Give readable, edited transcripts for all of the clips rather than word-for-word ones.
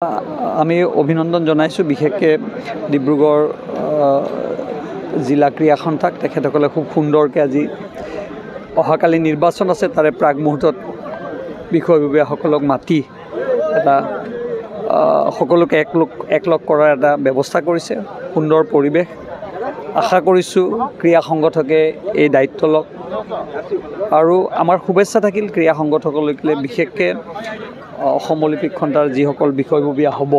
আমি অভিনন্দন জনাইছোঁ বিশেষকৈ ডিব্ৰুগড় জিলা ক্ৰীড়া সন্থাক তেখেতসকলে খুব সুন্দৰকৈ আজি অহাকালি নিৰ্বাচন আছে তাৰে প্ৰাক মুহূৰ্তত বিষয়ববীয়াসকলক মাতি এটা সকলোকে একলগ কৰাৰ এটা ব্যৱস্থা কৰিছে সুন্দৰ পৰিৱেশ আশা কৰিছোঁ ক্ৰীড়া সংগঠকে এই দায়িত্ব লওক আৰু আমাৰ শুভেচ্ছা থাকিল ক্ৰীড়া সংগঠকলৈকে বিশেষকৈ অসম অলিম্পিক সন্থাৰ যিসকল বিষয়ববীয়া হ'ব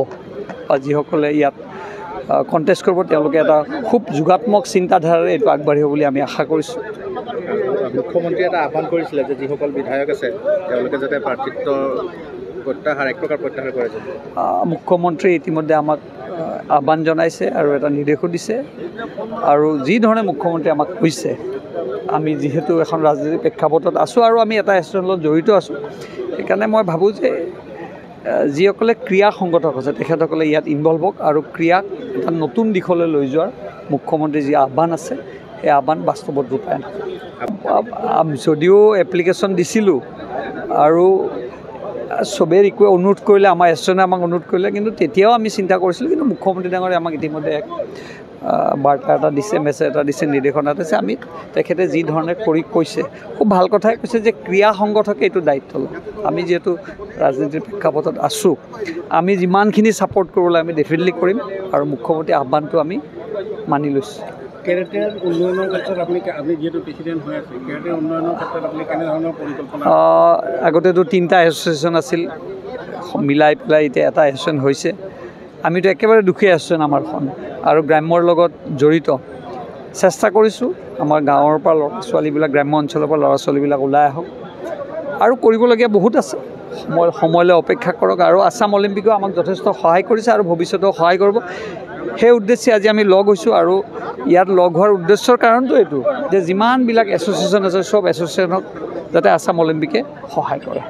বা যিসকলে ইয়াত কণ্টেষ্ট কৰিব তেওঁলোকে এটা খুব যোগাত্মক চিন্তাধাৰাৰে এইটো আগবাঢ়িব বুলি আমি আশা কৰিছোঁ। মুখ্যমন্ত্ৰীয়ে এটা আহ্বান কৰিছিলে যে যিসকল বিধায়ক আছে তেওঁলোকে যাতে প্ৰাৰ্থিত্ব এক প্ৰকাৰ প্ৰত্যাহাৰ কৰে। মুখ্যমন্ত্ৰী ইতিমধ্যে আমাক আহ্বান জনাইছে আৰু এটা নিৰ্দেশো দিছে আৰু যি ধৰণে মুখ্যমন্ত্ৰী আমাক কৈছে আমি যিহেতু এখন ৰাজনৈতিক প্ৰেক্ষাপটত আছোঁ আৰু আমি এটা এছ'চিয়েশ্যনৰ লগত জড়িত আছোঁ সেইকাৰণে মই ভাবোঁ যে যিসকলে ক্ৰীড়া সংগঠক আছে তেখেতসকলে ইয়াত ইনভলভ হওক আৰু ক্ৰীড়াক এটা নতুন দিশলৈ লৈ যোৱাৰ মুখ্যমন্ত্ৰীৰ যি আহ্বান আছে সেই আহ্বান বাস্তৱত ৰূপায়ণ যদিও এপ্লিকেশ্যন দিছিলোঁ আৰু চবেই অনুৰোধ কৰিলে আমাৰ এছ'চিয়েশ্যনে আমাক অনুৰোধ কৰিলে কিন্তু তেতিয়াও আমি চিন্তা কৰিছিলোঁ কিন্তু মুখ্যমন্ত্ৰী ডাঙৰে আমাক ইতিমধ্যে এক বাৰ্তা এটা দিছে মেছেজ এটা দিছে নিৰ্দেশনা দিছে আমি তেখেতে যি ধৰণে কৰি কৈছে খুব ভাল কথাই কৈছে যে ক্ৰীড়া সংগঠকে এইটো দায়িত্ব লয় আমি যিহেতু ৰাজনীতিৰ প্ৰেক্ষাপটত আছোঁ আমি যিমানখিনি ছাপৰ্ট কৰিবলৈ আমি ডেফিনেটলি কৰিম আৰু মুখ্যমন্ত্ৰীৰ আহ্বানটো আমি মানি লৈছোঁ। কেৰাটেৰ উন্নয়নৰ ক্ষেত্ৰত আপুনি যিহেতু প্ৰেচিডেণ্ট হৈ আছে কেৰাটেৰ উন্নয়নৰ ক্ষেত্ৰত আপুনি কেনেধৰণৰ পৰিকল্পনা আগতেতো 3টা এছ'চিয়েশ্যন আছিল মিলাই পেলাই এতিয়া এটা এছ'চিয়েশ্যন হৈছে আমিতো একেবাৰে দুখীয়া এছ'চিয়েশ্যন আমাৰখন আৰু গ্ৰাম্যৰ লগত জড়িত চেষ্টা কৰিছোঁ আমাৰ গাঁৱৰ পৰা ল'ৰা ছোৱালীবিলাক গ্ৰাম্য অঞ্চলৰ পৰা ল'ৰা ছোৱালীবিলাক ওলাই আহক আৰু কৰিবলগীয়া বহুত আছে সময়লৈ অপেক্ষা কৰক আৰু আছাম অলিম্পিকেও আমাক যথেষ্ট সহায় কৰিছে আৰু ভৱিষ্যতেও সহায় কৰিব সেই উদ্দেশ্যে আজি আমি লগ হৈছোঁ আৰু ইয়াত লগ হোৱাৰ উদ্দেশ্যৰ কাৰণটো এইটো যে যিমানবিলাক এছ'চিয়েশ্যন আছে চব এছ'চিয়েশ্যনক যাতে আছাম অলিম্পিকে সহায় কৰে।